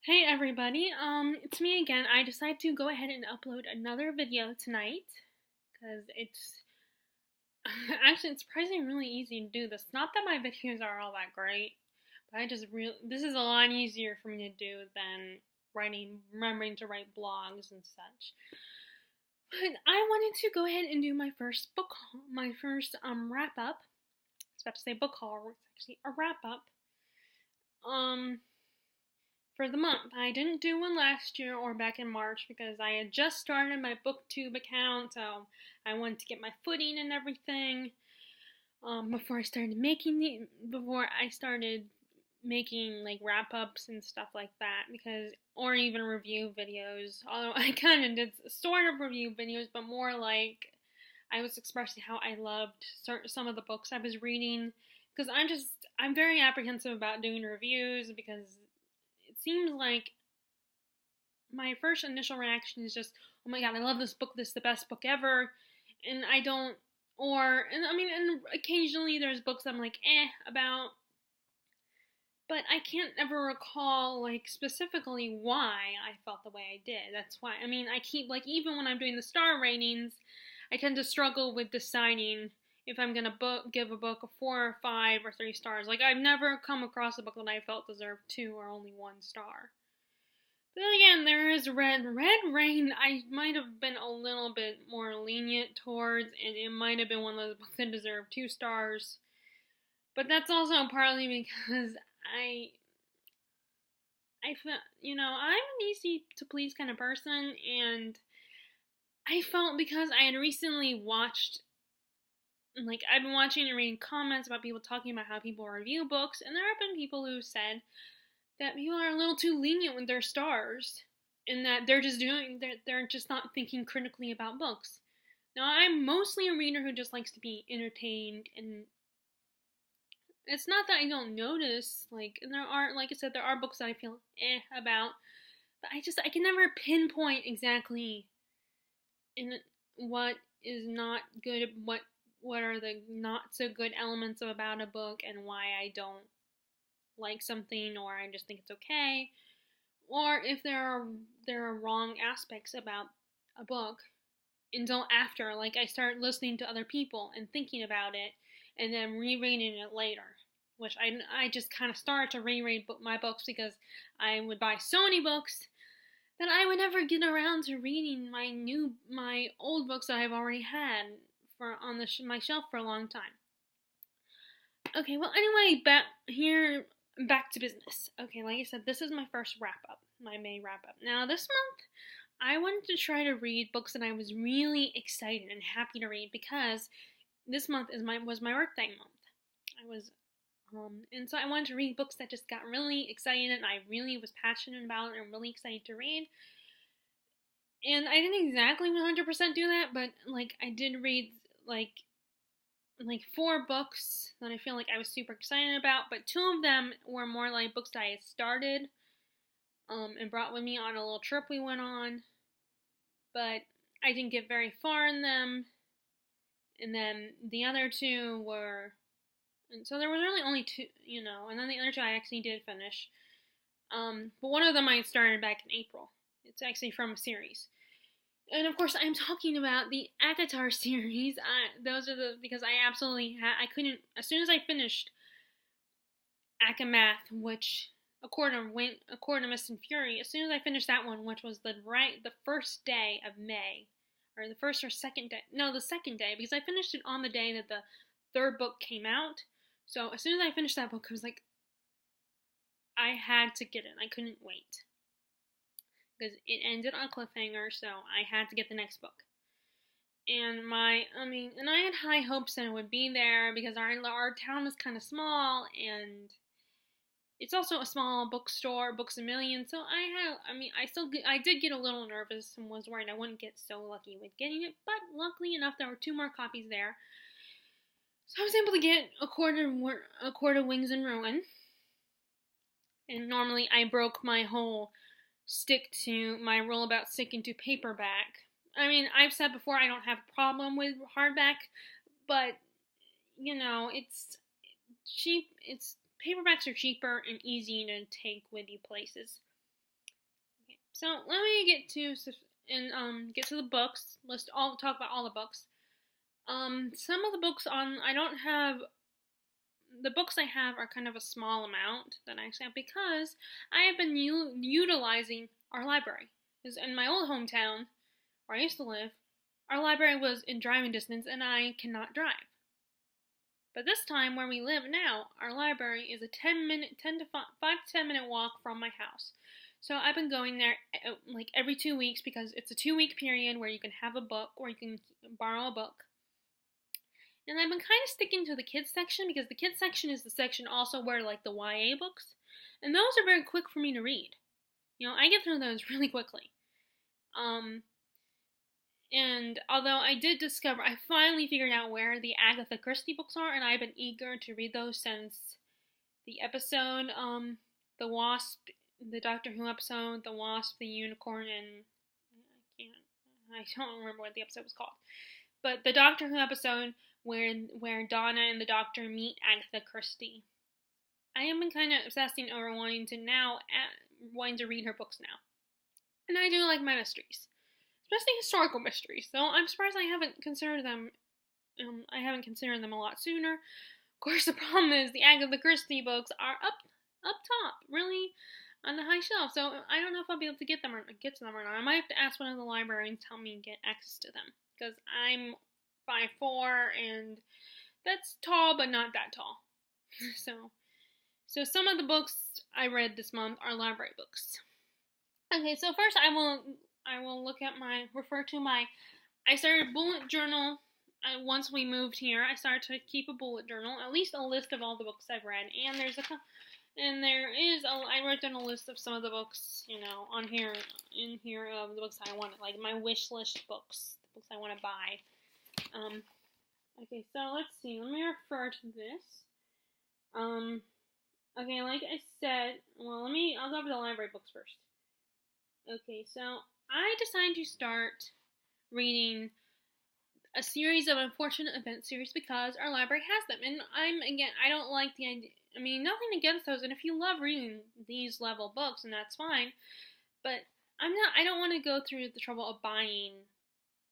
Hey everybody, it's me again. I decided to go ahead and upload another video tonight because it's actually it's surprisingly really easy to do this. Not that my videos are all that great, but this is a lot easier for me to do than remembering to write blogs and such. But I wanted to go ahead and do my first book, my first wrap up. I was about to say book haul. It's actually a wrap up. Um, for the month. I didn't do one last year or back in March because I had just started my BookTube account, so I wanted to get my footing and everything before I started making like wrap ups and stuff like that, because or even review videos. Although I kind of did sort of review videos, but more like I was expressing how I loved some of the books I was reading, because I'm very apprehensive about doing reviews because it seems like my first initial reaction is just, oh my god, I love this book, this is the best book ever, and I don't, and occasionally there's books I'm like, about, but I can't ever recall, like, specifically why I felt the way I did. That's why, I keep, like, even when I'm doing the star ratings, I tend to struggle with deciding if I'm gonna give a book a 4 or 5 or 3 stars. Like, I've never come across a book that I felt deserved 2 or only 1 star. But then again, there is Red Rain. I might have been a little bit more lenient towards, and it might have been one of those books that deserved 2 stars. But that's also partly because I felt, I'm an easy to please kind of person, and I felt because I had recently watched, like, I've been watching and reading comments about people talking about how people review books, and there have been people who said that people are a little too lenient with their stars, and that they're just not thinking critically about books. Now, I'm mostly a reader who just likes to be entertained, and it's not that I don't notice, like, and like I said, there are books that I feel about, but I can never pinpoint exactly in what is not good, what are the not so good elements about a book, and why I don't like something, or I just think it's okay, or if there are wrong aspects about a book until after, like, I start listening to other people and thinking about it, and then rereading it later. Which I just kind of started to reread my books because I would buy so many books that I would never get around to reading my old books that I've already had on my shelf for a long time. Okay, well, anyway, back to business. Okay, like I said, this is my first wrap up, my May wrap up. Now, this month, I wanted to try to read books that I was really excited and happy to read, because this month was my birthday month. And so I wanted to read books that just got really excited and I really was passionate about and really excited to read. And I didn't exactly 100% do that, but like I did read like 4 books that I feel like I was super excited about, but 2 of them were more like books that I had started and brought with me on a little trip we went on, but I didn't get very far in them. And then the other 2 were, and so there was really only 2, and then the other 2 I actually did finish. But one of them I started back in April. It's actually from a series. And of course, I'm talking about the ACOTAR series. Because I couldn't, as soon as I finished ACOMAF, which, according to Mist and Fury, as soon as I finished that one, which was the first day of May, or the first or second day, no, the second day, because I finished it on the day that the 3rd book came out. So as soon as I finished that book, I was like, I had to get it. I couldn't wait. Because it ended on a cliffhanger, so I had to get the next book. And and I had high hopes that it would be there, because our town is kind of small, and it's also a small bookstore, Books A Million, so I did get a little nervous and was worried I wouldn't get so lucky with getting it, but luckily enough, there were 2 more copies there. So I was able to get A Court of Wings and Ruin. And normally I broke my whole rule about sticking to paperback. I've said before I don't have a problem with hardback, but, it's cheap. Paperbacks are cheaper and easy to take with you places. So let me get to the books. Let's all talk about all the books. Some of the books I don't have. The books I have are kind of a small amount that I actually have because I have been utilizing our library. Because in my old hometown, where I used to live, our library was in driving distance and I cannot drive. But this time, where we live now, our library is a 5 to 10 minute walk from my house. So I've been going there like every 2 weeks because it's a 2-week period where you can have a book or you can borrow a book. And I've been kind of sticking to the kids section because the kids section is the section also where like the YA books, and those are very quick for me to read. I get through those really quickly. And although I finally figured out where the Agatha Christie books are, and I've been eager to read those since the episode, the Wasp, the Doctor Who episode, the Wasp, the Unicorn, and I don't remember what the episode was called, but the Doctor Who episode where Donna and the Doctor meet Agatha Christie. I have been kind of obsessing over wanting to read her books now, and I do like my mysteries. Especially historical mysteries. So I'm surprised I haven't considered them. I haven't considered them a lot sooner. Of course, the problem is the Agatha Christie books are up top, really on the high shelf. So I don't know if I'll be able to get to them or not. I might have to ask one of the librarians to help me get access to them because I'm 5'4" and that's tall, but not that tall. So some of the books I read this month are library books. Okay, so first I will I started a bullet journal. Once we moved here, I started to keep a bullet journal, at least a list of all the books I've read, I wrote down a list of some of the books, in here of the books I wanted, like my wish list books, the books I want to buy. Okay, so let's see, let me refer to this. Okay, like I said, I'll go over the library books first. Okay, so I decided to start reading a series of unfortunate events series because our library has them. And I don't like the idea. I mean, nothing against those. And if you love reading these level books, and that's fine. But I don't want to go through the trouble of buying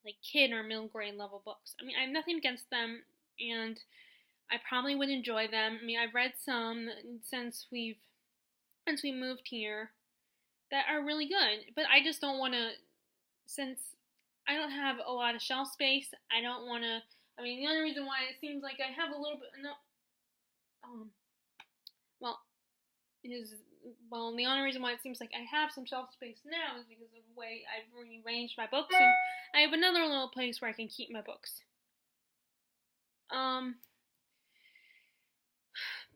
like kid or middle grade level books. I mean, I have nothing against them. And I probably would enjoy them. I mean, I've read some since we moved here that are really good, but I just don't want to, since I don't have a lot of shelf space, I don't want to, the only reason why it seems like I have a little bit, the only reason why it seems like I have some shelf space now is because of the way I've rearranged my books, and I have another little place where I can keep my books.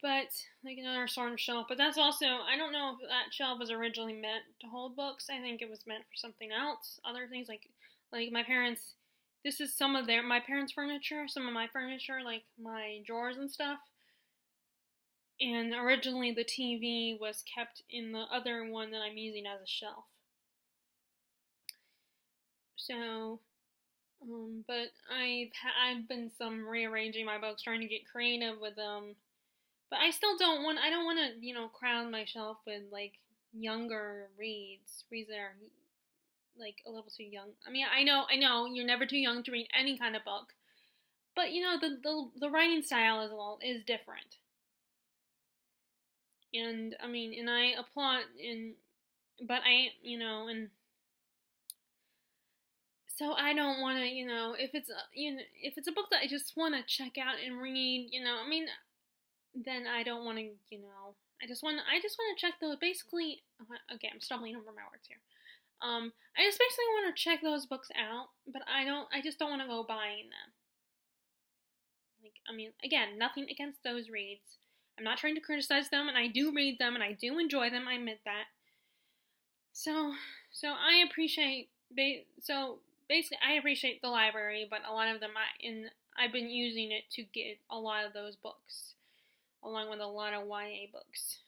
But like another sort of shelf. But that's also, I don't know if that shelf was originally meant to hold books. I think it was meant for something else. Other things like my parents. This is some of my parents' furniture. Some of my furniture, like my drawers and stuff. And originally the TV was kept in the other one that I'm using as a shelf. So, but I've been rearranging my books, trying to get creative with them. But I don't want to, crowd my shelf with, like, younger reads that are, like, a little too young. I mean, I know, you're never too young to read any kind of book. But, the writing style is different. And, and I applaud, so I don't want to, if it's a book that I just want to check out and read, then I don't want to, I just want to check those, basically, okay, I'm stumbling over my words here. I just basically want to check those books out, but I just don't want to go buying them. Like, again, nothing against those reads. I'm not trying to criticize them, and I do read them, and I do enjoy them, I admit that. So I appreciate, basically, I appreciate the library, but a lot of them, I've been using it to get a lot of those books, along with a lot of YA books.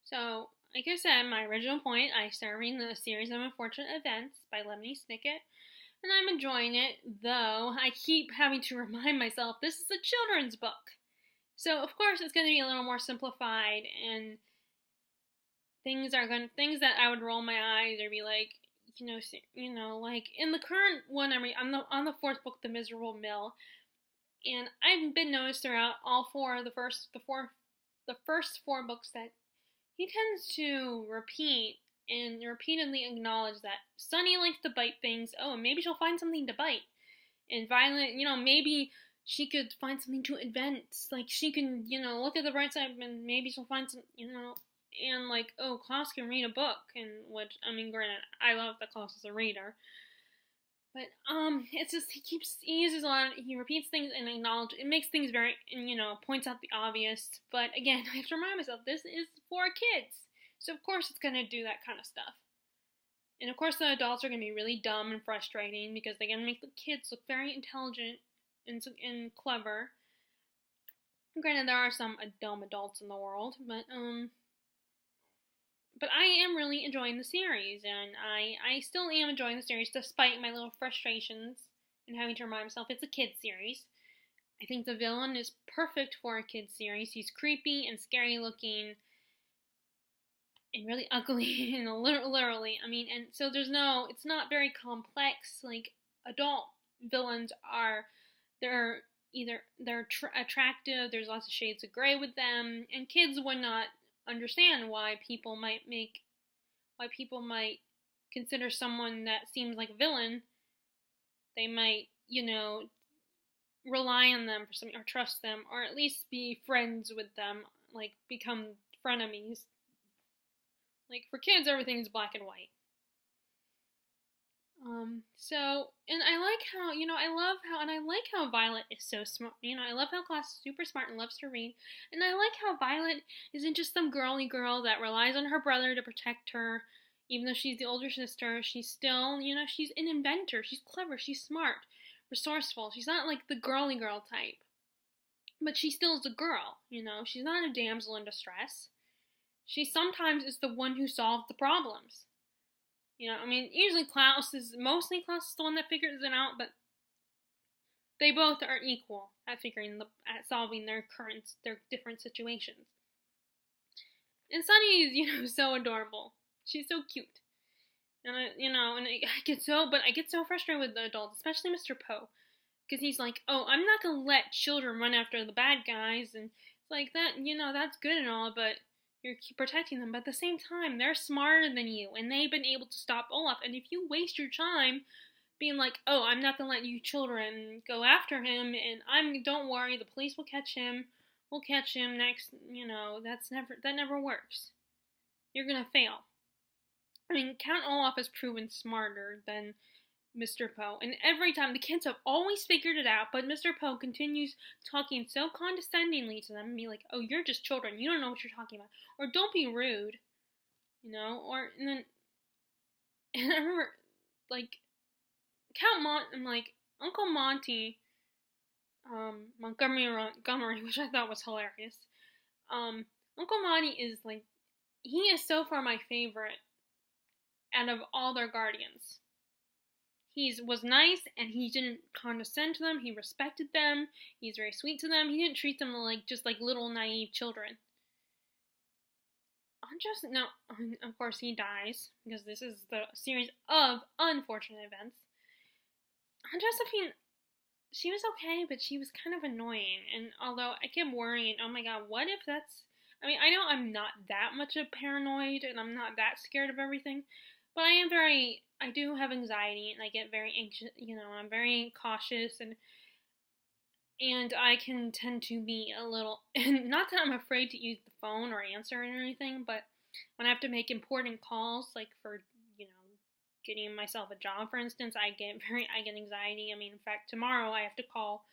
So, like I said, my original point, I started reading the series of unfortunate events by Lemony Snicket, and I'm enjoying it, though I keep having to remind myself this is a children's book. So, of course, it's going to be a little more simplified, and things that I would roll my eyes or be like, like in the current one on the fourth book, The Miserable Mill, and I've been noticed throughout all four the first four books that he tends to repeat and repeatedly acknowledge that Sunny likes to bite things. Oh, and maybe she'll find something to bite. And Violet, maybe she could find something to invent. Like she can, look at the bright side and maybe she'll find some, and like, oh, Klaus can read a book, and which, I mean, granted, I love that Klaus is a reader. But it's just he uses a lot. He repeats things and it makes things very, and points out the obvious. But again, I have to remind myself this is for kids, so of course it's gonna do that kind of stuff. And of course the adults are gonna be really dumb and frustrating because they're gonna make the kids look very intelligent and clever. Granted, there are some dumb adults in the world, but I am really enjoying the series, and I still am enjoying the series despite my little frustrations and having to remind myself it's a kid's series. I think the villain is perfect for a kid's series. He's creepy and scary looking and really ugly, and literally. I mean, and so it's not very complex. Like, adult villains they're attractive, there's lots of shades of gray with them, and kids would not understand why people might consider someone that seems like a villain. They might, rely on them for something or trust them or at least be friends with them, like become frenemies. Like for kids, everything's black and white. And I like how Violet is so smart. I love how Klaus is super smart and loves to read. And I like how Violet isn't just some girly girl that relies on her brother to protect her. Even though she's the older sister, she's still, she's an inventor. She's clever, she's smart, resourceful. She's not like the girly girl type. But she still is a girl, She's not a damsel in distress. She sometimes is the one who solves the problems. Usually mostly Klaus is the one that figures it out, but they both are equal at at solving their different situations. And Sunny is, so adorable. She's so cute. And I get so frustrated with the adults, especially Mr. Poe, because he's like, oh, I'm not gonna let children run after the bad guys, and it's like that, that's good and all, but you're protecting them, but at the same time, they're smarter than you, and they've been able to stop Olaf. And if you waste your time being like, oh, I'm not gonna let you children go after him, and don't worry, the police will catch him. We'll catch him next. That never works. You're gonna fail. I mean, Count Olaf has proven smarter than Mr. Poe, and every time the kids have always figured it out, but Mr. Poe continues talking so condescendingly to them and be like, oh, you're just children, you don't know what you're talking about, or don't be rude, and then and I remember, like, Uncle Monty, Montgomery, which I thought was hilarious. Uncle Monty is like, he is so far my favorite out of all their guardians. He was nice, and he didn't condescend to them. He respected them. He's very sweet to them. He didn't treat them like just like little naive children. Of course, he dies because this is the series of unfortunate events. Aunt Josephine, she was okay, but she was kind of annoying. And although I kept worrying, oh my god, what if that's... I mean, I know I'm not that much of paranoid, and I'm not that scared of everything, but I do have anxiety, and I get very anxious, I'm very cautious, and I can tend to be a little, and not that I'm afraid to use the phone or answer or anything, but when I have to make important calls, like for, getting myself a job, for instance, I get anxiety. I mean, in fact, tomorrow I have to call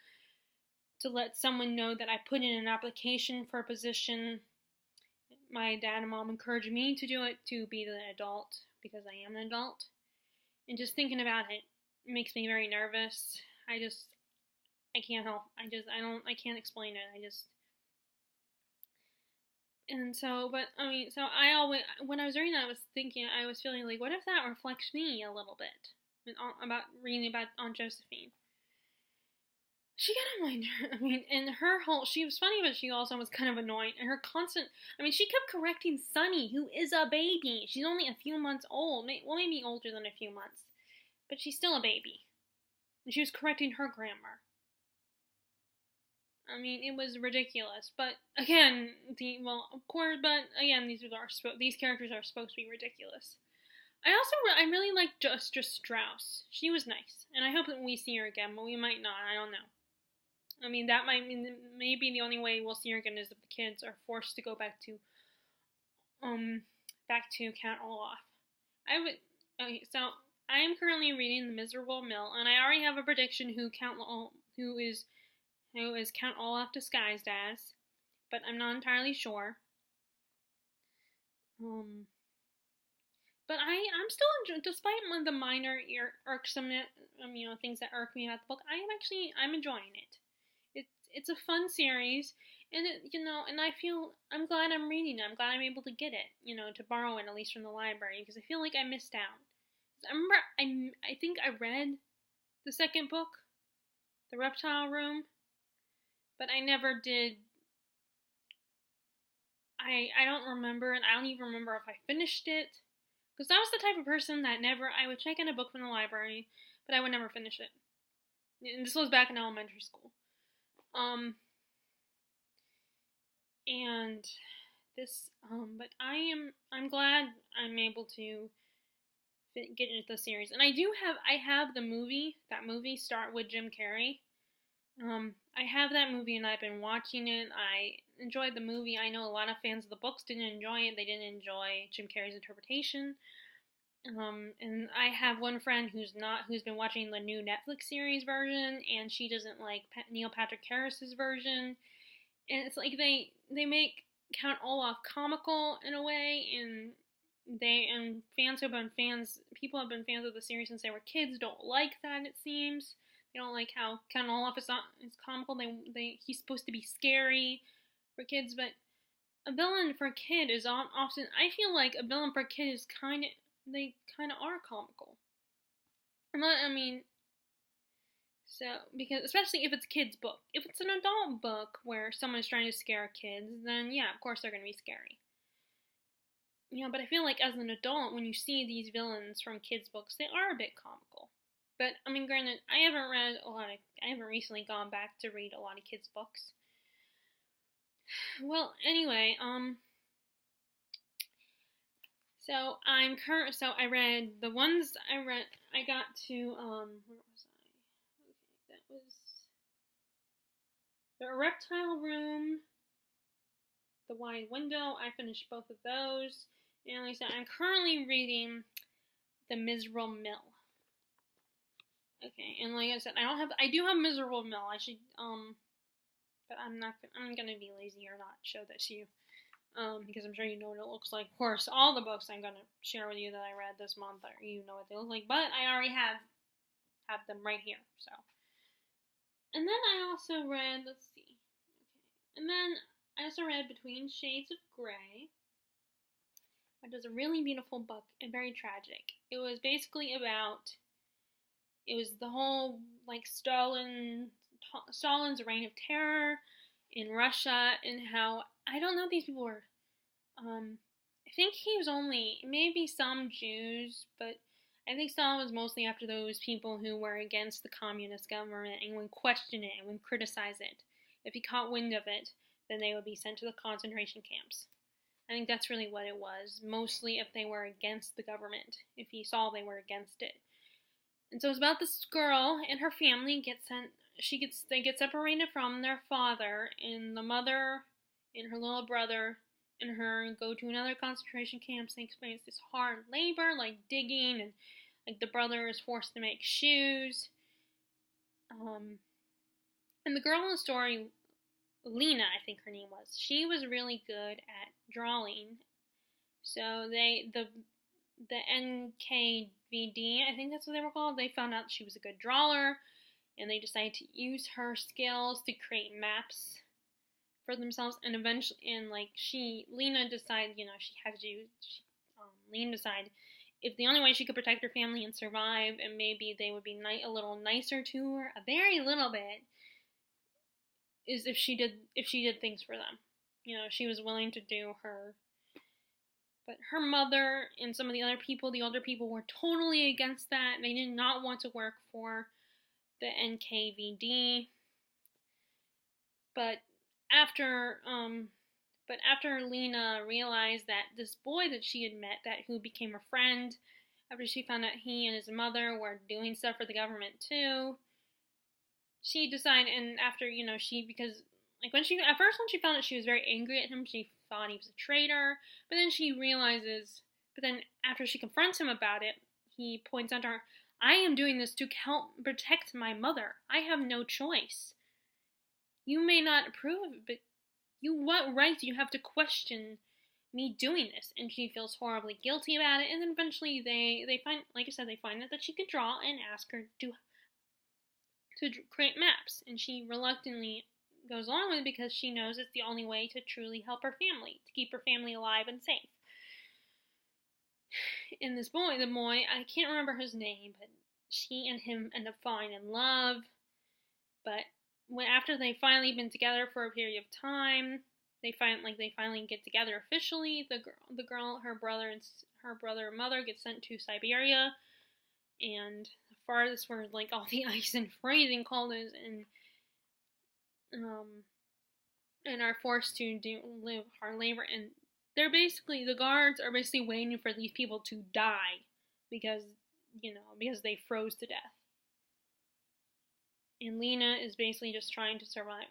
to let someone know that I put in an application for a position. My dad and mom encouraged me to do it, to be the adult, because I am an adult. And just thinking about it makes me very nervous. I can't help. I can't explain it. So I always, when I was reading that, I was feeling like, what if that reflects me a little bit? About reading about Aunt Josephine. she got on my nerve. I mean, and her whole, she was funny, but she also was kind of annoying. And her constant, I mean, she kept correcting Sunny, who is a baby. She's only a few months old. Well, maybe older than a few months. But she's still a baby. And she was correcting her grammar. I mean, it was ridiculous. But again, of course, but again, these characters are supposed to be ridiculous. I really like Just Strauss. She was nice, and I hope that we see her again, but we might not. I don't know. I mean, that might mean maybe the only way we'll see her again is if the kids are forced to go back to Count Olaf. I would. Okay, so I am currently reading The Miserable Mill, and I already have a prediction who is Count Olaf disguised as, but I'm not entirely sure. But I'm still enjoying, despite the minor irksome, things that irk me about the book. I'm enjoying it. It's a fun series, and and I'm glad I'm reading it. I'm glad I'm able to get it, to borrow it at least from the library, because I feel like I missed out. I remember I think I read the second book, The Reptile Room, but I never did. I don't remember, and I don't even remember if I finished it. Because I was the type of person that I would check out a book from the library, but I would never finish it. And this was back in elementary school. And this, but I'm glad I'm able to get into the series. And I have the movie, that movie, Start with Jim Carrey. I have that movie and I've been watching it. I enjoyed the movie. I know a lot of fans of the books didn't enjoy it. They didn't enjoy Jim Carrey's interpretation. And I have one friend who's been watching the new Netflix series version, and she doesn't like Neil Patrick Harris's version. And it's like they make Count Olaf comical in a way, and people have been fans of the series since they were kids. Don't like that, it seems. They don't like how Count Olaf is comical. He's supposed to be scary for kids, but a villain for a kid is often. I feel like a villain for a kid is they kind of are comical. Because especially if it's a kid's book. If it's an adult book where someone's trying to scare kids, then yeah, of course they're going to be scary. But I feel like as an adult, when you see these villains from kids' books, they are a bit comical. But, granted, I haven't recently gone back to read a lot of kids' books. Well, anyway, so I read the ones I got to, where was I? Okay, that was The Reptile Room, The Wide Window. I finished both of those. And like I said, I'm currently reading The Miserable Mill. Okay, and like I said, I do have Miserable Mill. I should, but I'm gonna be lazy or not show that to you. Because I'm sure you know what it looks like. Of course, all the books I'm gonna share with you that I read this month, you know what they look like. But I already have them right here. So, and then I also read. Let's see. Okay, and then I also read Between Shades of Grey, which is a really beautiful book and very tragic. It was basically about. It was the whole Stalin's reign of terror in Russia, and how I don't know if these people were. I think he was only maybe some Jews, but I think Stalin was mostly after those people who were against the communist government and would question it and would criticize it. If he caught wind of it, then they would be sent to the concentration camps. I think that's really what it was. Mostly if they were against the government, if he saw they were against it. And so it's about this girl and her family they get separated from their father, and the mother and her little brother and her go to another concentration camp. They experience this hard labor, like digging, and the brother is forced to make shoes. And the girl in the story, Lena, I think her name was, she was really good at drawing. So the NKVD, I think that's what they were called, they found out she was a good drawer, and they decided to use her skills to create maps for themselves, and eventually, Lena decided, Lena decided if the only way she could protect her family and survive, and maybe they would be a little nicer to her, a very little bit, is if she did things for them. She was willing to do her. But her mother and some of the other people, the older people, were totally against that. They did not want to work for the NKVD. But after Lena realized that this boy that she had met, who became her friend, after she found out he and his mother were doing stuff for the government too, she decided, and after, because when she found out, she was very angry at him. She thought he was a traitor, but then after she confronts him about it, he points out to her, I am doing this to help protect my mother. I have no choice. You may not approve of it, but what right do you have to question me doing this? And she feels horribly guilty about it, and then eventually they find, like I said, they find out that she could draw and ask her to create maps, and she reluctantly goes along with it because she knows it's the only way to truly help her family, to keep her family alive and safe. And the boy, I can't remember his name, but she and him end up falling in love. But after they've finally been together for a period of time, they finally get together officially. The girl, her brother and mother get sent to Siberia, and the farthest where all the ice and freezing cold is, and are forced to live hard labor. And the guards are basically waiting for these people to die because they froze to death. And Lena is basically just trying to survive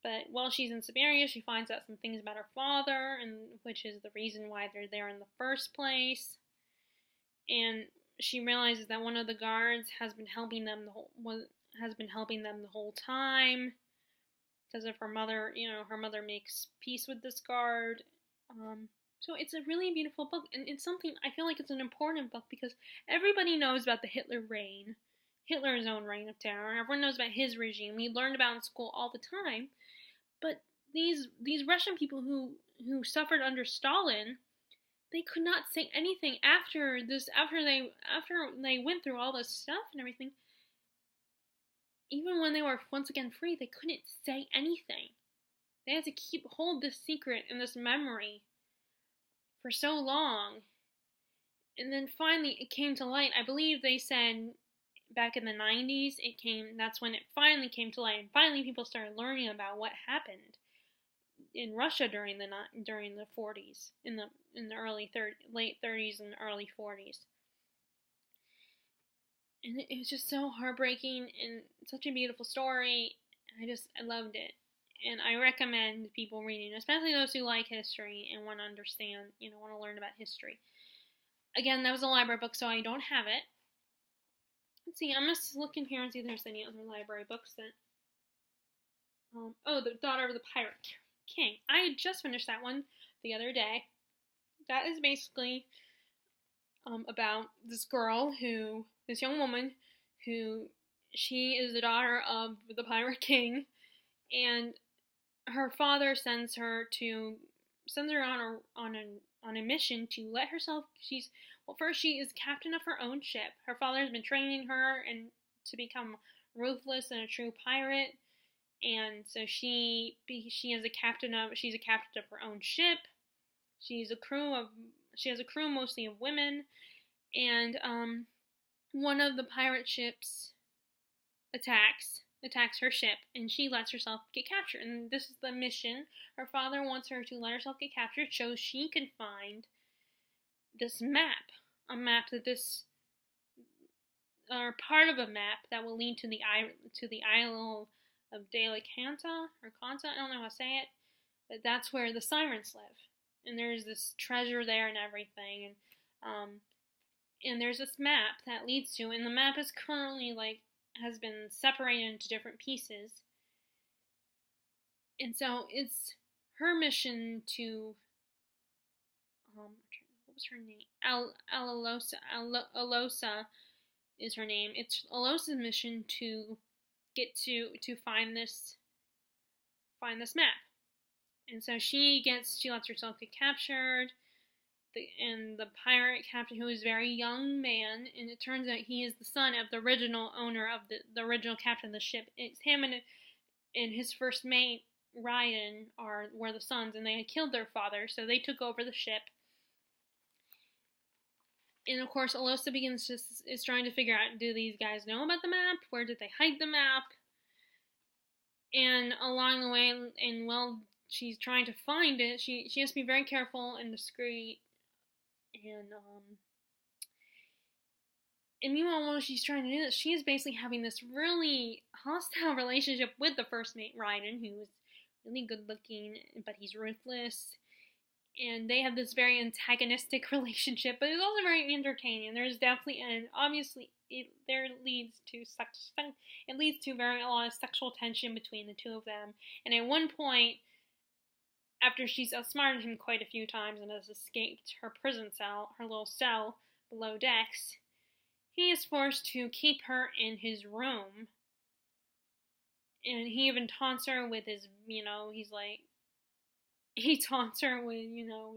but while she's in Siberia, she finds out some things about her father, and which is the reason why they're there in the first place. And she realizes that one of the guards has been helping them the whole time because of her mother. Her mother makes peace with this guard. So it's a really beautiful book, and it's something I feel like it's an important book because everybody knows about the Hitler's own reign of terror. Everyone knows about his regime. We learned about in school all the time. But these Russian people who suffered under Stalin, they could not say anything after they went through all this stuff and everything. Even when they were once again free, they couldn't say anything. They had to hold this secret and this memory for so long. And then finally it came to light. I believe they said back in the 90s, that's when it finally came to light, and finally people started learning about what happened in Russia during the 40s, in the late 30s and early 40s. And it was just so heartbreaking and such a beautiful story. I loved it. And I recommend people reading, especially those who like history and want to understand, want to learn about history. Again, that was a library book, so I don't have it. Let's see, I'm just looking here and see if there's any other library books that... The Daughter of the Pirate King. I just finished that one the other day. That is basically about this young woman who, she is the daughter of the Pirate King, and her father sends her on a mission to let herself. First she is captain of her own ship. Her father has been training her and to become ruthless and a true pirate, and so she's a captain of her own ship. She has a crew mostly of women, and one of the pirate ships attacks her ship, and she lets herself get captured. And this is the mission. Her father wants her to let herself get captured so she can find this map, part of a map that will lead to the Isle of Delicanta or Kanta. I don't know how to say it, but that's where the sirens live, and there's this treasure there and everything, and there's this map that leads to, and the map is currently has been separated into different pieces, and so it's her mission to what was her name? Alosa is her name. It's Alosa's mission to get to find this map. And so she lets herself get captured. the pirate captain, who is a very young man, and it turns out he is the son of the original owner of the original captain of the ship. It's him and his first mate Ryan were the sons, and they had killed their father, so they took over the ship. And of course, Alosa is trying to figure out, do these guys know about the map? Where did they hide the map? And along the way, and while she's trying to find it, she has to be very careful and discreet. And meanwhile, while she's trying to do this, she is basically having this really hostile relationship with the first mate, Raiden, who is really good looking, but he's ruthless. And they have this very antagonistic relationship, but it's also very entertaining. There's definitely, and obviously, it leads to a lot of sexual tension between the two of them. And at one point, after she's outsmarted him quite a few times and has escaped her prison cell, her little cell below decks, he is forced to keep her in his room. And he even taunts her with his, he taunts her with,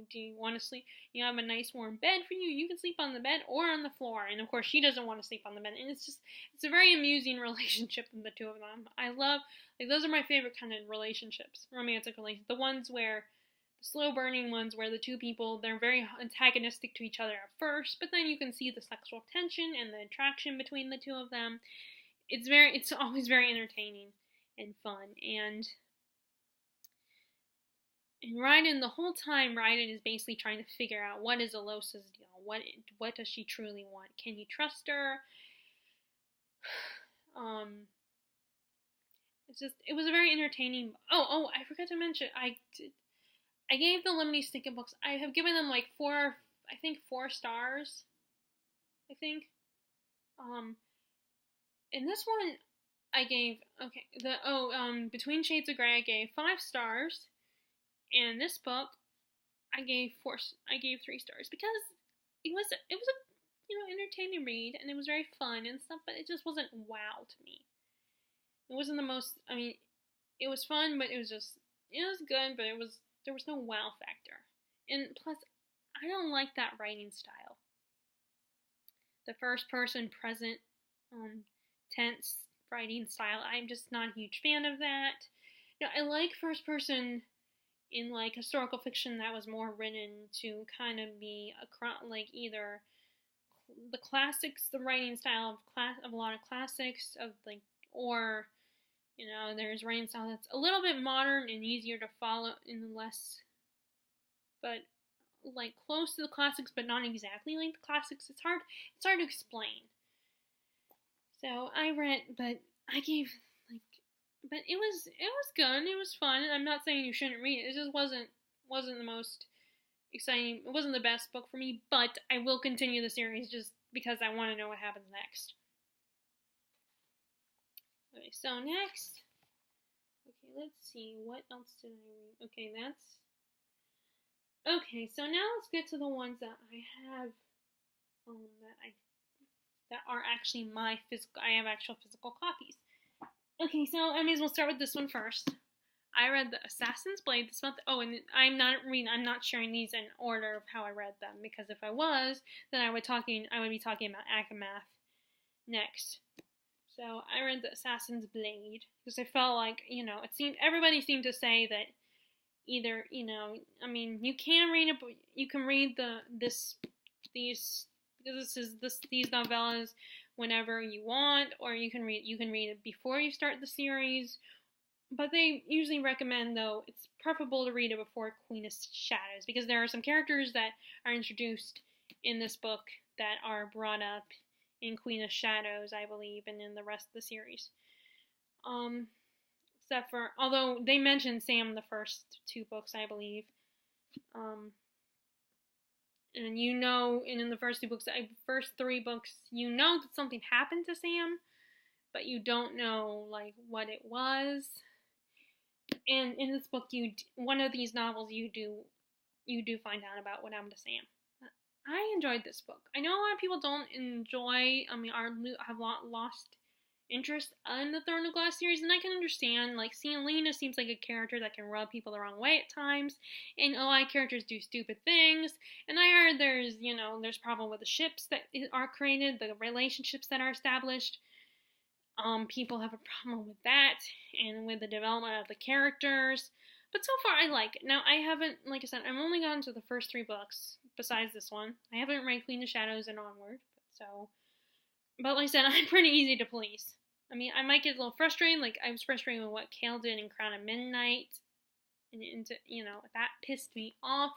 do you want to sleep? You have a nice warm bed for you. You can sleep on the bed or on the floor. And of course, she doesn't want to sleep on the bed. And it's a very amusing relationship with the two of them. I love, those are my favorite kind of relationships, romantic relationships. The ones where, the slow burning ones where the two people, they're very antagonistic to each other at first, but then you can see the sexual tension and the attraction between the two of them. It's always very entertaining and fun. And Raiden, the whole time, Raiden is basically trying to figure out what is Alosa's deal. What does she truly want? Can he trust her? It was a very entertaining. Oh, I forgot to mention, I gave the Lemony Snicket books, I have given them like 4 stars. I think. And this one, I gave, Between Shades of Grey, I gave 5 stars. And this book, I gave 3 stars because it was a entertaining read, and it was very fun and stuff, but it just wasn't wow to me. It wasn't the most. It was fun, but it was good, but there was no wow factor. And plus, I don't like that writing style. The first person present tense writing style. I'm just not a huge fan of that. Now, I like first person in like historical fiction that was more written to kind of be either the classics, the writing style of a lot of classics or there's writing style that's a little bit modern and easier to follow and less, but like close to the classics, but not exactly like the classics. It's hard to explain. So I read, but I gave but it was good. It was fun. I'm not saying you shouldn't read it. It just wasn't the most exciting. It wasn't the best book for me, but I will continue the series just because I want to know what happens next. Okay, so next. Okay, let's see. What else did I read? Okay, so now let's get to the ones that I have that are actually my physical. I have actual physical copies. Okay, so I may as well start with this one first. I read the Assassin's Blade this month. Oh, and I'm not sharing these in order of how I read them, because if I was, then I would be talking about ACOMAF next. So I read the Assassin's Blade because I felt like, everybody seemed to say that either, you can read it, but you can read these novellas whenever you want, or you can read it before you start the series. But they usually recommend, though, it's preferable to read it before Queen of Shadows, because there are some characters that are introduced in this book that are brought up in Queen of Shadows, I believe, and in the rest of the series. Except for, although they mention Sam the first 2 books, I believe. And in the first 3 books, that something happened to Sam, but you don't know, what it was. And in this book, one of these novels, you do find out about what happened to Sam. I enjoyed this book. I know a lot of people don't enjoy, have lost interest in the Throne of Glass series, and I can understand, like, Selena seems like a character that can rub people the wrong way at times, and OI characters do stupid things, and I heard there's problem with the ships that are created, the relationships that are established. People have a problem with that, and with the development of the characters, but so far I like it. Now, I haven't, like I said, I've only gotten to the first 3 books, besides this one. I haven't read Queen of Shadows and onward, but like I said, I'm pretty easy to please. I mean, I might get a little frustrated, like I was frustrated with what Kale did in Crown of Midnight, and that pissed me off,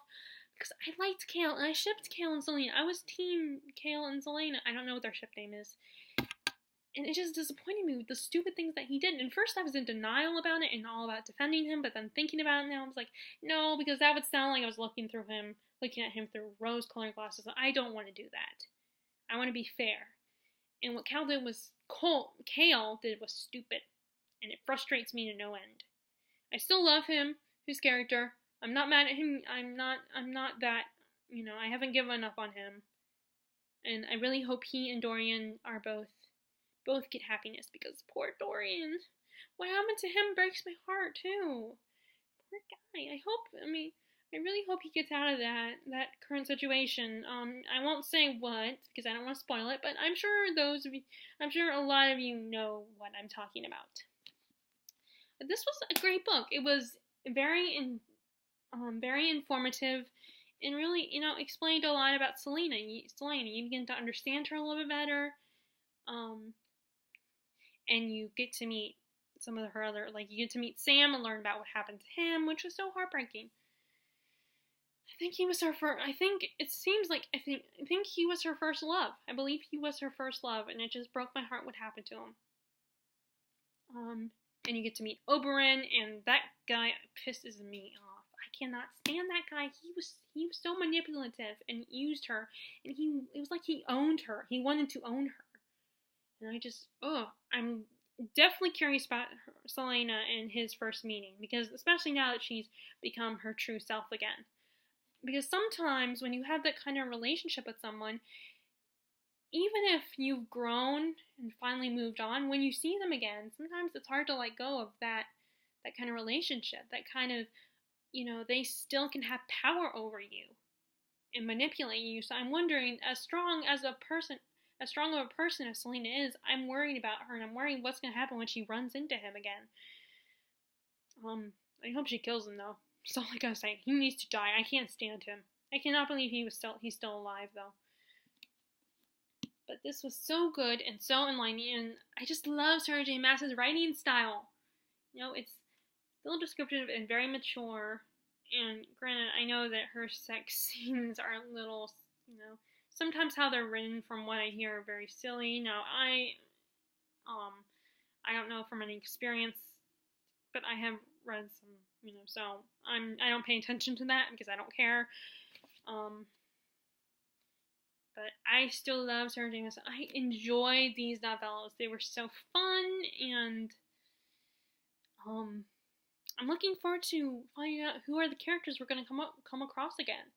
because I liked Kale, and I shipped Kale and Selena. I was team Kale and Selena. I don't know what their ship name is. And it just disappointed me with the stupid things that he did. And first I was in denial about it and all about defending him, but then thinking about it now, I was like, no, because that would sound like I was looking at him through rose-colored glasses. I don't want to do that. I want to be fair. And what Kale did was stupid. And it frustrates me to no end. I still love him, his character. I'm not mad at him. I'm not that, I haven't given up on him. And I really hope he and Dorian are both get happiness, because poor Dorian, what happened to him breaks my heart too. Poor guy. I really hope he gets out of that current situation. I won't say what, because I don't want to spoil it, but I'm sure a lot of you know what I'm talking about. But this was a great book. It was very informative, and really, explained a lot about Selena. You begin to understand her a little bit better. And you get to meet some of her other, you get to meet Sam and learn about what happened to him, which was so heartbreaking. I think he was her first, I think he was her first love. I believe he was her first love, and it just broke my heart what happened to him. And you get to meet Oberyn, and that guy pisses me off. I cannot stand that guy. He was so manipulative and used her, and it was like he owned her. He wanted to own her. And I'm definitely curious about Selena and his first meeting, because especially now that she's become her true self again. Because sometimes when you have that kind of relationship with someone, even if you've grown and finally moved on, when you see them again, sometimes it's hard to let go of that kind of relationship, that kind of, they still can have power over you and manipulate you. So I'm wondering, as strong of a person as Selena is, I'm worried about her, and I'm worried what's going to happen when she runs into him again. I hope she kills him, though. That's all I gotta say. He needs to die. I can't stand him. I cannot believe he's still alive, though. But this was so good and so enlightening, and I just love Sarah J. Maas's writing style. It's still descriptive and very mature, and granted, I know that her sex scenes are a little, sometimes how they're written, from what I hear, are very silly. Now, I don't know from any experience, but I have read some, so I don't pay attention to that because I don't care. But I still love Sarah J. Maas. I enjoyed these novellas. They were so fun, and I'm looking forward to finding out who are the characters we're going to come across again.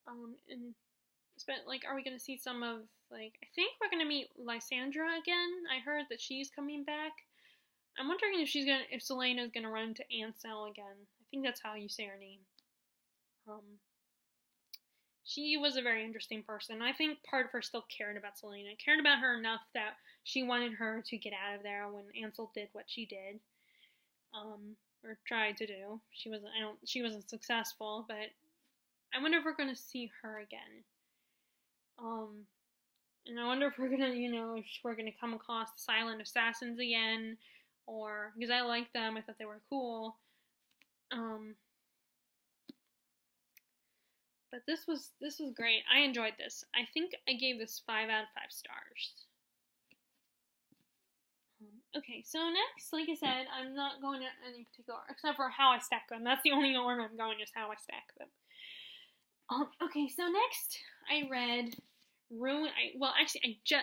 And are we going to see some of, I think we're going to meet Lysandra again. I heard that she's coming back. I'm wondering if Selena's going to run into Ansel again. I think that's how you say her name. She was a very interesting person. I think part of her still cared about Selena. Cared about her enough that she wanted her to get out of there when Ansel did what she did. Or tried to do. She wasn't successful, but I wonder if we're going to see her again. And I wonder if we're gonna, if we're gonna come across the Silent Assassins again, or, because I liked them, I thought they were cool. But this was great. I enjoyed this. I think I gave this 5 out of 5 stars. Okay, so next, like I said, I'm not going to any particular, except for how I stack them. That's the only order I'm going, is how I stack them. Okay, so next I read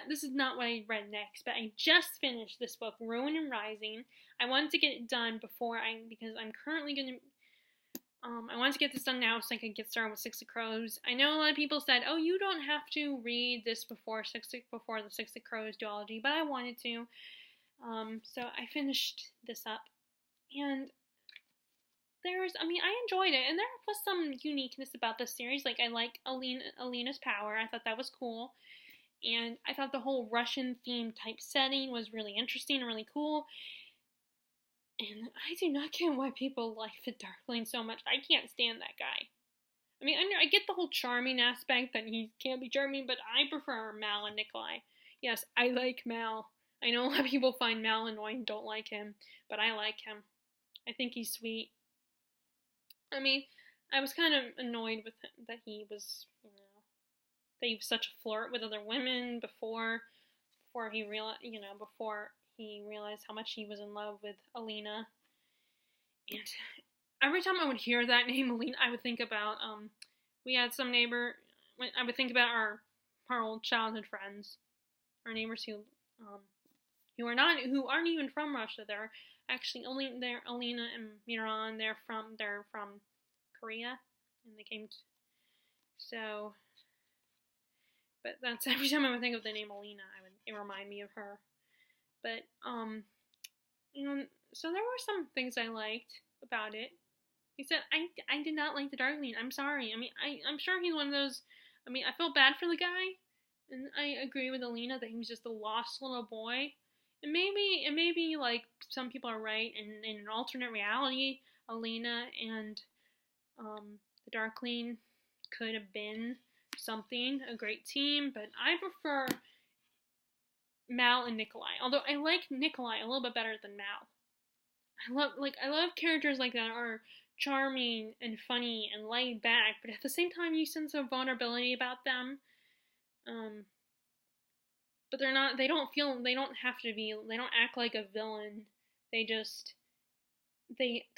this is not what I read next, but I just finished this book, Ruin and Rising. I wanted to get it done because I'm currently going to, I wanted to get this done now so I could get started with Six of Crows. I know a lot of people said, oh, you don't have to read this before the Six of Crows duology, but I wanted to. So I finished this up, and I enjoyed it, and there was some uniqueness about this series. Like, I like Alina's power. I thought that was cool, and I thought the whole Russian themed type setting was really interesting and really cool. And I do not get why people like the Darkling so much. I can't stand that guy. I mean, I get the whole charming aspect that he can't be charming, but I prefer Mal and Nikolai. Yes, I like Mal. I know a lot of people find Mal annoying and don't like him, but I like him. I think he's sweet. I mean, I was kind of annoyed with him that he was, that he was such a flirt with other women before he realized how much he was in love with Alina. And every time I would hear that name, Alina, I would think about we had some neighbor. I would think about our old childhood friends, our neighbors who aren't even from Russia. They're actually they're Alina and Miran. They're from Korea, and they came. But that's every time I would think of the name Alina, it remind me of her. But so there were some things I liked about it. He said, I did not like the Darkling. I'm sorry. I mean, I'm sure he's one of those. I mean, I felt bad for the guy, and I agree with Alina that he was just a lost little boy. And maybe like some people are right, and in an alternate reality, Alina and the Darkling could have been a great team. But I prefer Mal and Nikolai. Although I like Nikolai a little bit better than Mal. I love characters like that are charming and funny and laid back, but at the same time you sense a vulnerability about them. But they don't act like a villain. They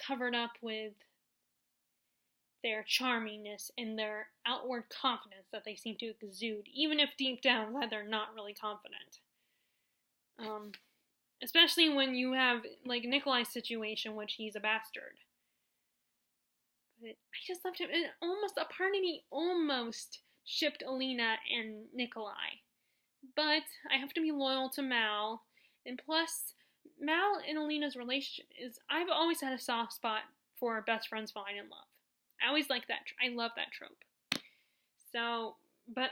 covered up with their charmingness and their outward confidence that they seem to exude, even if deep down they're not really confident. Especially when you have, like, Nikolai's situation, which he's a bastard. But I just loved him, and a part of me almost shipped Alina and Nikolai. But I have to be loyal to Mal, and plus, Mal and Alina's relationship I've always had a soft spot for best friends falling in love. I always like that. I love that trope. So, but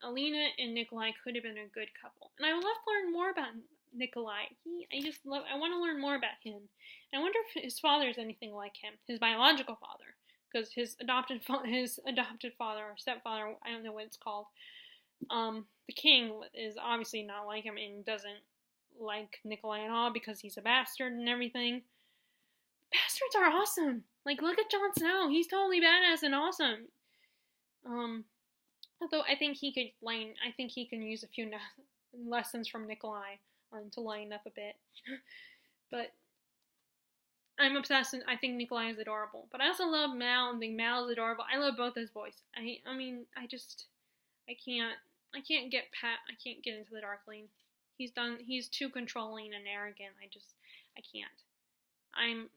Alina and Nikolai could have been a good couple. And I would love to learn more about Nikolai. I want to learn more about him. And I wonder if his father is anything like him, his biological father. Because his adopted father or stepfather, I don't know what it's called, the king is obviously not like him and doesn't like Nikolai at all because he's a bastard and everything. Bastards are awesome. Like, look at Jon Snow. He's totally badass and awesome. Although I think he can use a few lessons from Nikolai to lighten up a bit. But I'm obsessed, and I think Nikolai is adorable. But I also love Mal and think Mal is adorable. I love both his voice. I can't get into the Darkling. He's too controlling and arrogant. I can't. I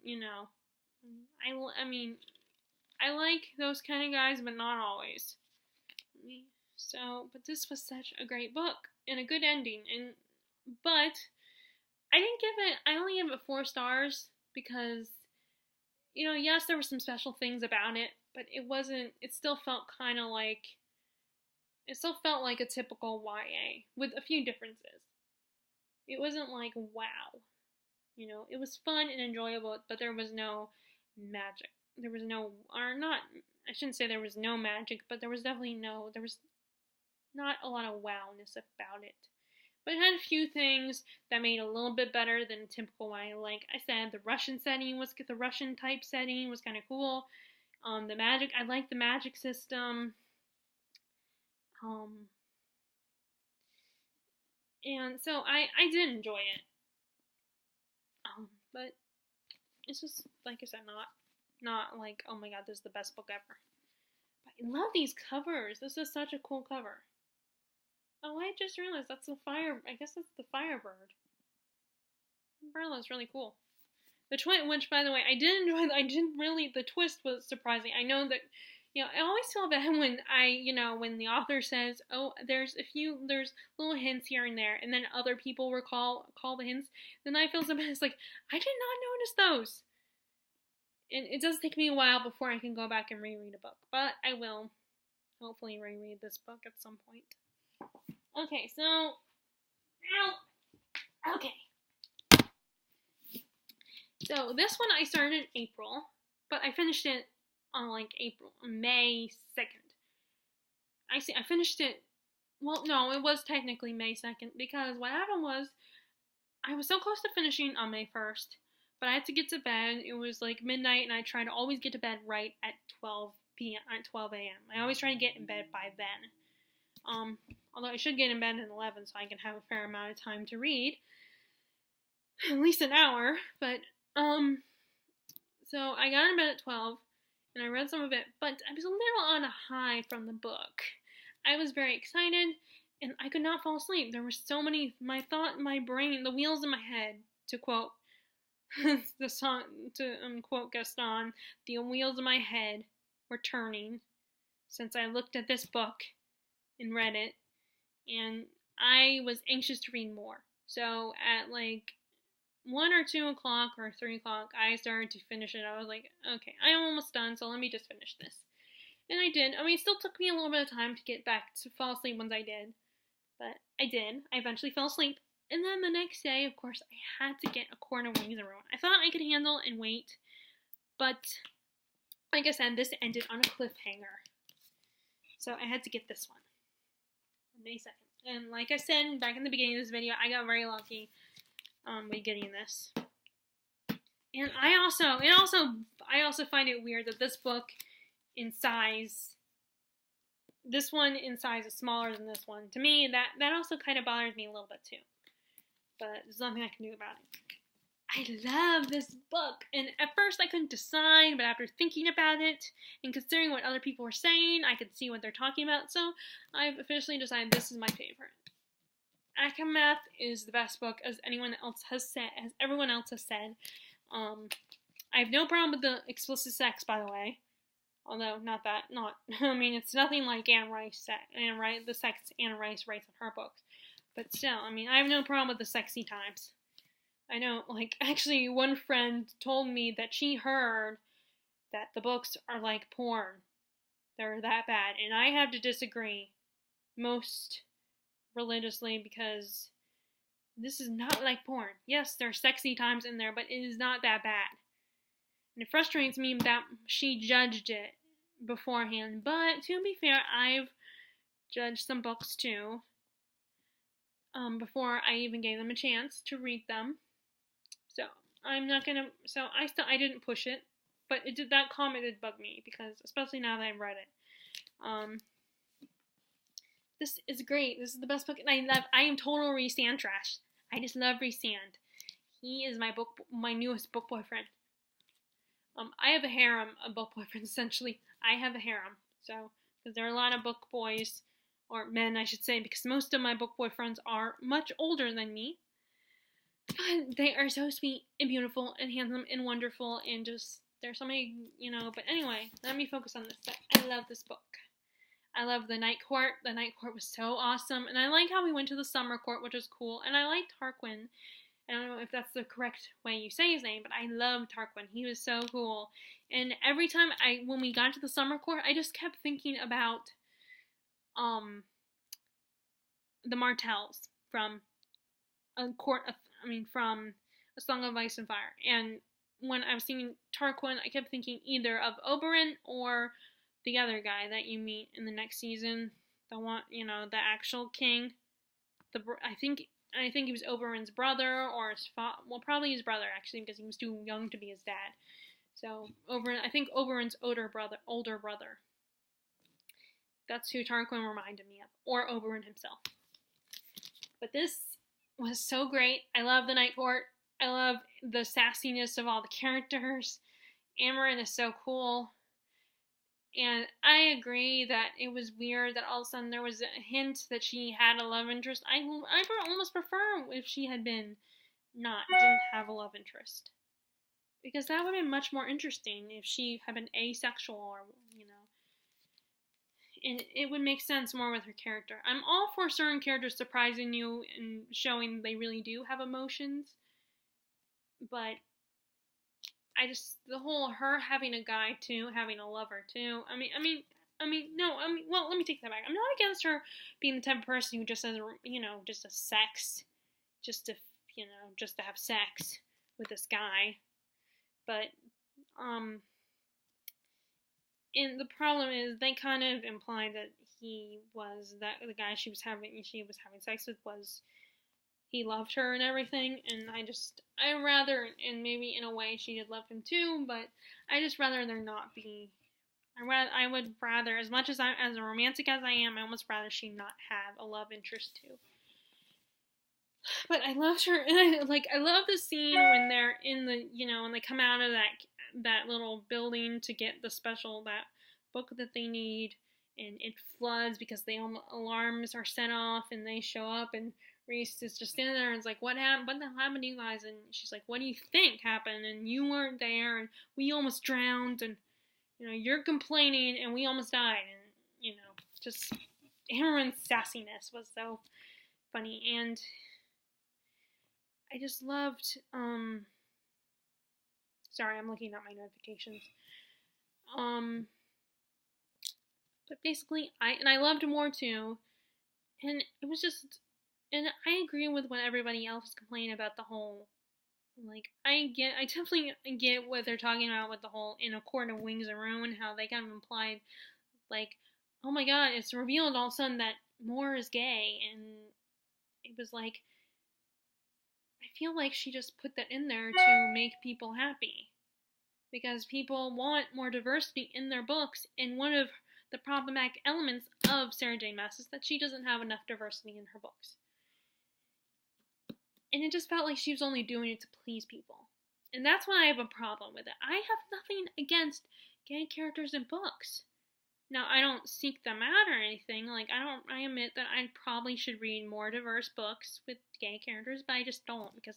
like those kind of guys, but not always. But this was such a great book and a good ending. But I only give it 4 stars because, yes, there were some special things about it, but it still felt like a typical YA with a few differences. It wasn't like, wow. It was fun and enjoyable, but there was no magic. I shouldn't say there was no magic, but there was not a lot of wowness about it. But it had a few things that made it a little bit better than typical YA. Like I said, the Russian type setting was kind of cool. The magic, I liked the magic system. And so I did enjoy it. But it's just, like I said, not like, oh my god, this is the best book ever. But I love these covers. This is such a cool cover. Oh, I just realized that's I guess that's the Firebird. Umbrella's really cool. The twist, which by the way, I did enjoy. The twist was surprising. I know that, I always feel bad when when the author says, "Oh, there's little hints here and there," and then other people call the hints. Then I feel so bad. It's like I did not notice those, and it does take me a while before I can go back and reread a book, but I will hopefully reread this book at some point. Okay, so okay. So this one I started in April, but I finished it on May 2nd. I finished it, well, no, it was technically May 2nd, because what happened was, I was so close to finishing on May 1st, but I had to get to bed. It was like midnight, and I try to always get to bed right at 12 a.m. I always try to get in bed by then. Although I should get in bed at 11 so I can have a fair amount of time to read. At least an hour, but, so I got in bed at 12, and I read some of it, but I was a little on a high from the book. I was very excited, and I could not fall asleep. There were so many, my brain, the wheels in my head, to quote the song, to quote Gaston, the wheels in my head were turning since I looked at this book and read it, and I was anxious to read more. So at 1 or 2 o'clock or 3 o'clock, I started to finish it. I was like, okay, I'm almost done, so let me just finish this. And I did. I mean, it still took me a little bit of time to get back to fall asleep once I did. But I did. I eventually fell asleep. And then the next day, of course, I had to get A Court of Wings and Ruin. I thought I could handle and wait. But, like I said, this ended on a cliffhanger. So I had to get this one. May 2nd. And like I said back in the beginning of this video, I got very lucky with getting this. And I also find it weird that this book in size, this one in size is smaller than this one. To me, that also kind of bothers me a little bit too. But there's nothing I can do about it. I love this book, and at first I couldn't decide, but after thinking about it and considering what other people were saying, I could see what they're talking about, so I've officially decided this is my favorite. ACOMAF is the best book, as everyone else has said. I have no problem with the explicit sex, by the way. Although, I mean, it's nothing like Anne Rice, the sex Anne Rice writes in her books. But still, I mean, I have no problem with the sexy times. I know, actually, one friend told me that she heard that the books are like porn. They're that bad. And I have to disagree most religiously, because this is not like porn. Yes, there's sexy times in there, but it is not that bad. And it frustrates me that she judged it beforehand. But to be fair, I've judged some books too, before I even gave them a chance to read them. So I'm not gonna. So I didn't push it, but that comment did bug me, because especially now that I've read it. This is great. This is the best book, and I am total Rhys-Sand trash. I just love Rhys-Sand. He is my newest book boyfriend. I have a harem of book boyfriends, essentially. I have a harem. So, because there are a lot of book boys, or men, I should say, because most of my book boyfriends are much older than me. But they are so sweet and beautiful and handsome and wonderful, and just, there's so many, but anyway, let me focus on this. I love this book. I love the Night Court. The Night Court was so awesome, and I like how we went to the Summer Court, which was cool, and I liked Tarquin. I don't know if that's the correct way you say his name, but I loved Tarquin. He was so cool. And every time when we got to the Summer Court, I just kept thinking about the Martells from from A Song of Ice and Fire. And when I was seeing Tarquin, I kept thinking either of Oberyn or the other guy that you meet in the next season. The one, the actual king. I think he was Oberyn's brother, or probably his brother, actually, because he was too young to be his dad. So, I think Oberyn's older brother. That's who Tarquin reminded me of, or Oberyn himself. But this was so great. I love the Night Court. I love the sassiness of all the characters. Amren is so cool. And I agree that it was weird that all of a sudden there was a hint that she had a love interest. I would almost prefer if she had didn't have a love interest. Because that would have been much more interesting if she had been asexual, or, and it would make sense more with her character. I'm all for certain characters surprising you and showing they really do have emotions, but the whole her having a guy too, having a lover too. Well, let me take that back. I'm not against her being the type of person who just has, just a sex, just to, just to have sex with this guy. But, and the problem is they kind of imply that the guy she was having sex with he loved her and everything, and and maybe in a way she did love him too, but I just rather there not be. I would rather, as much as as a romantic as I am, I almost rather she not have a love interest too. But I loved her, and I love the scene when they're in the, when they come out of that little building to get that book that they need, and it floods because the alarms are set off, and they show up, and Reese is just standing there and it's like, what happened? What the hell happened to you guys? And she's like, what do you think happened? And you weren't there, and we almost drowned, and you're complaining, and we almost died, and just Amren's sassiness was so funny, and I just loved. Sorry, I'm looking at my notifications. But basically, I loved more too, and it was just. And I agree with what everybody else is complaining about the whole, I definitely get what they're talking about with the whole In a Court of Wings and Ruin, how they kind of implied, oh my god, it's revealed all of a sudden that Mor is gay, and it was I feel like she just put that in there to make people happy, because people want more diversity in their books, and one of the problematic elements of Sarah J. Maas is that she doesn't have enough diversity in her books. And it just felt like she was only doing it to please people. And that's why I have a problem with it. I have nothing against gay characters in books. Now, I don't seek them out or anything. I admit that I probably should read more diverse books with gay characters, but I just don't because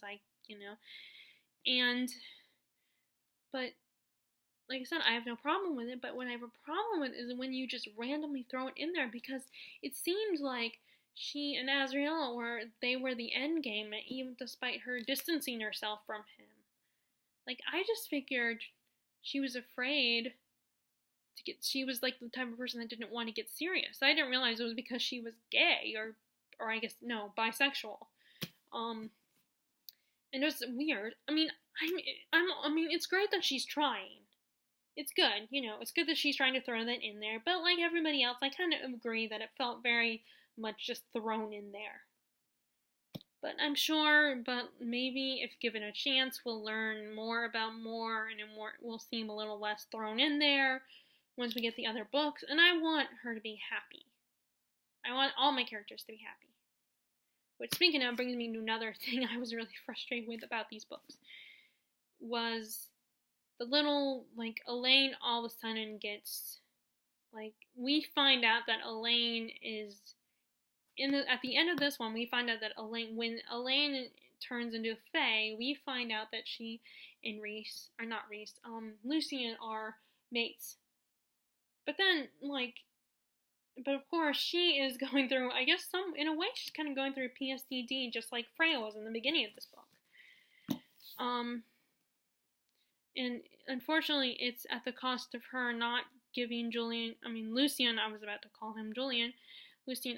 but, like I said, I have no problem with it, but what I have a problem with is when you just randomly throw it in there, because it seems like she and Azriel were the end game, even despite her distancing herself from him. I just figured she was afraid she was the type of person that didn't want to get serious. I didn't realize it was because she was gay, or I guess, no, bisexual. And it was weird. It's great that she's trying. It's good, it's good that she's trying to throw that in there, but like everybody else, I kind of agree that it felt very much just thrown in there. But I'm sure, maybe if given a chance, we'll learn more about Mor, and we'll seem a little less thrown in there once we get the other books, and I want her to be happy. I want all my characters to be happy. Which, speaking of, brings me to another thing I was really frustrated with about these books, was the little, Elaine all of a sudden gets, we find out that Elaine is, at the end of this one, we find out that when Elaine turns into a Fae, we find out that she and Lucien are mates. But then, but of course, she is going through, I guess in a way, she's kind of going through PTSD, just like Freya was in the beginning of this book. And unfortunately, it's at the cost of her not giving Lucien, I was about to call him Lucien,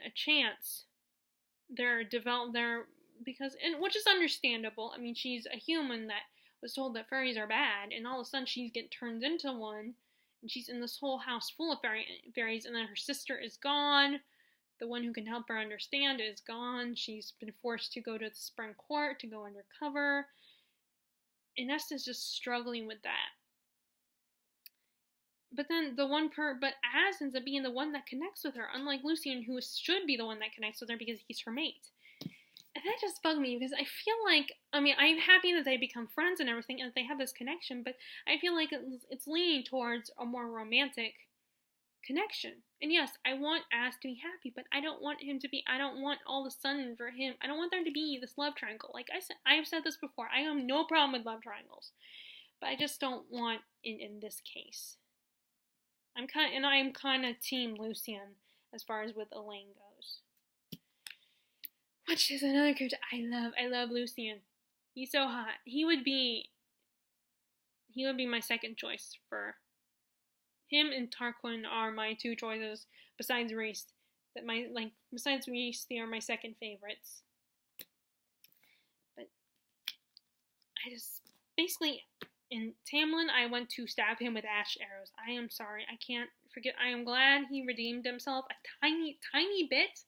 a chance. Which is understandable. She's a human that was told that fairies are bad, and all of a sudden she gets turned into one, and she's in this whole house full of fairies, and then her sister is gone. The one who can help her understand is gone. She's been forced to go to the Spring Court to go undercover. And Nesta's just struggling with that. But then but Az ends up being the one that connects with her, unlike Lucien, who should be the one that connects with her because he's her mate. And that just bugged me, because I feel like, I'm happy that they become friends and everything, and that they have this connection, but I feel like it's leaning towards a more romantic connection. And yes, I want Az to be happy, but I don't want all of a sudden for him, I don't want there to be this love triangle. Like I have said this before, I have no problem with love triangles, but I just don't want it in this case. I'm kind of team Lucian as far as with Elaine goes. Which is another character I love. I love Lucian. He's so hot. He would be my second choice for him, and Tarquin are my two choices besides Rhys. Besides Rhys, they are my second favorites. But I just basically in Tamlin, I went to stab him with ash arrows. I am sorry, I can't forget. I am glad he redeemed himself a tiny, tiny bit,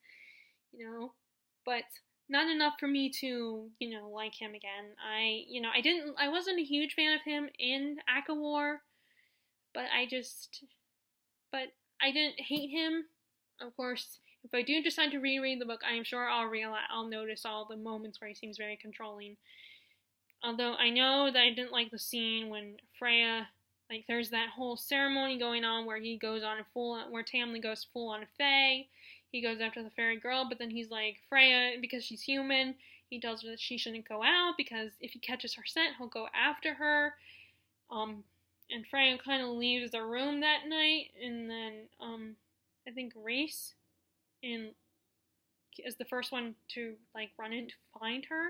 but not enough for me to, like him again. I wasn't a huge fan of him in ACOWAR, but I didn't hate him. Of course, if I do decide to reread the book, I am sure I'll notice all the moments where he seems very controlling. Although I know that I didn't like the scene when Freya, there's that whole ceremony going on where where Tamlin goes full on Fae. He goes after the fairy girl, but then he's like, Freya, because she's human, he tells her that she shouldn't go out because if he catches her scent, he'll go after her. And Freya kind of leaves the room that night, and then I think Rhys is the first one to run in to find her,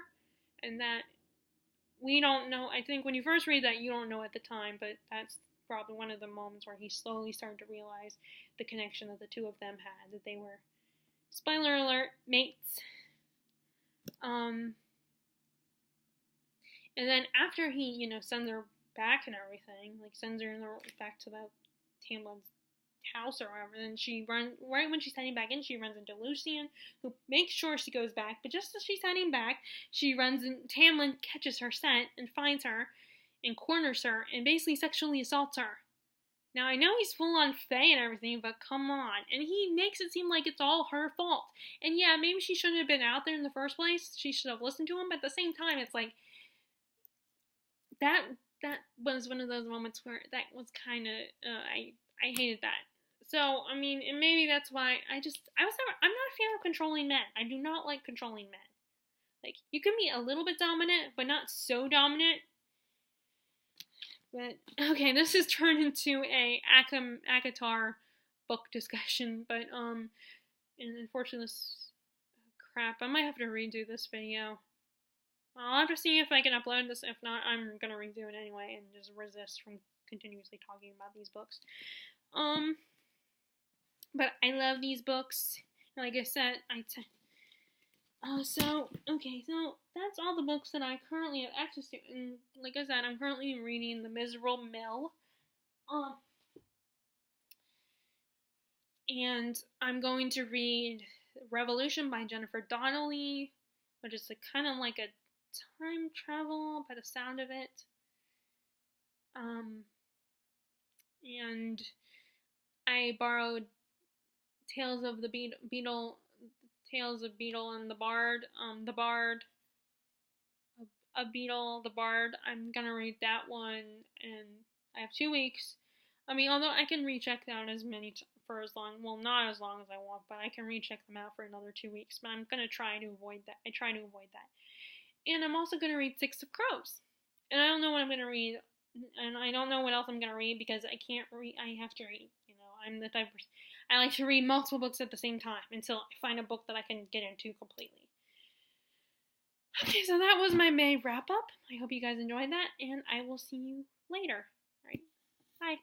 and that we don't know. I think when you first read that, you don't know at the time, but that's probably one of the moments where he slowly started to realize the connection that the two of them had, that they were, spoiler alert, mates. And then after he, sends her back and everything, sends her back to the Tamlin's house or whatever, then she runs, right when she's heading back in, she runs into Lucian, who makes sure she goes back, but just as she's heading back, she runs and Tamlin catches her scent and finds her and corners her and basically sexually assaults her. Now, I know he's full on Fae and everything, but come on. And he makes it seem like it's all her fault. And yeah, maybe she shouldn't have been out there in the first place. She should have listened to him, but at the same time, it's like, that was one of those moments where that was kind of, I hated that. So, I mean, and maybe that's why I'm not a fan of controlling men. I do not like controlling men. You can be a little bit dominant, but not so dominant. But, okay, this has turned into a ACOTAR book discussion, but, and unfortunately crap, I might have to redo this video. I'll have to see if I can upload this. If not, I'm gonna redo it anyway and just resist from continuously talking about these books. But I love these books. Like I said, so that's all the books that I currently have access to. And like I said, I'm currently reading The Miserable Mill. And I'm going to read Revolution by Jennifer Donnelly, which is kind of like a time travel by the sound of it. And I borrowed Tales of Beetle and the Bard, a Beetle, the Bard. I'm gonna read that one, and I have 2 weeks. I mean, although I can recheck out not as long as I want, but I can recheck them out for another 2 weeks. But I'm gonna try to avoid that. And I'm also gonna read Six of Crows, and I don't know what I'm gonna read, and I don't know what else I'm gonna read because I can't read. I have to read. I'm the type of person, I like to read multiple books at the same time until I find a book that I can get into completely. Okay, so that was my May wrap up. I hope you guys enjoyed that, and I will see you later. All right, bye.